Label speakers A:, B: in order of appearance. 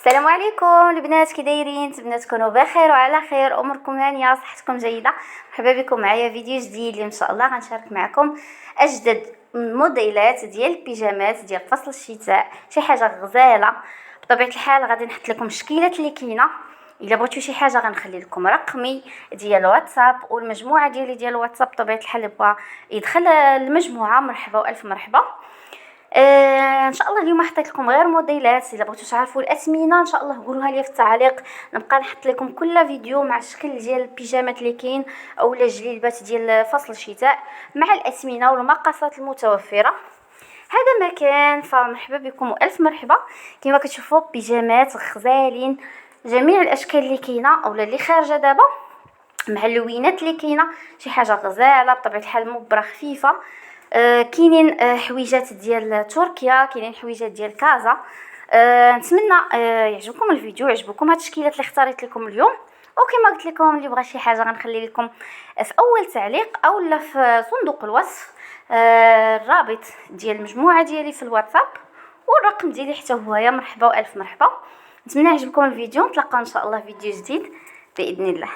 A: السلام عليكم البنات، كي دايرين؟ نتمنى تكونوا بخير وعلى خير، اموركم هانيه، صحتكم جيده. مرحبا بكم معايا فيديو جديد اللي ان شاء الله غنشارك معكم اجدد موديلات ديال البيجامات ديال فصل الشتاء، شي حاجه غزاله. بطبيعه الحال غادي نحط لكم الشكيلات اللي كاينه. الا بغيتوا شي حاجه غنخلي لكم رقمي ديال الواتساب والمجموعه ديال الواتساب. بطبيعه الحال بغا يدخل المجموعه، مرحبا والف مرحبا. ان شاء الله اليوم حطيت لكم غير موديلات. الا بغيتوا تعرفوا الاثمنه ان شاء الله قولوها لي في التعليق، نبقى نحط لكم كل فيديو مع الشكل ديال البيجامات اللي كاين اولا الجليبات ديال فصل الشتاء مع الاثمنه والمقاسات المتوفره. هذا مكان، فمرحبا بكم والف مرحبا. كما كتشوفوا بيجامات غزالين، جميع الاشكال اللي كاينه اولا اللي خارجه دابا مع اللوينات اللي كاينه، شي حاجه غزاله بطبيعه الحال، مبره خفيفه. كاينين حويجات ديال تركيا، كاينين حويجات ديال كازا. نتمنى يعجبكم الفيديو، يعجبكم هاد التشكيلات اللي اختاريت لكم اليوم. وكما قلت لكم اللي بغى شي حاجه غنخلي لكم في اول تعليق اولا في صندوق الوصف الرابط ديال المجموعه ديالي في الواتساب والرقم ديالي حتى هو. يا مرحبا والف مرحبا. نتمنى يعجبكم الفيديو، نتلاقاو ان شاء الله في فيديو جديد باذن الله.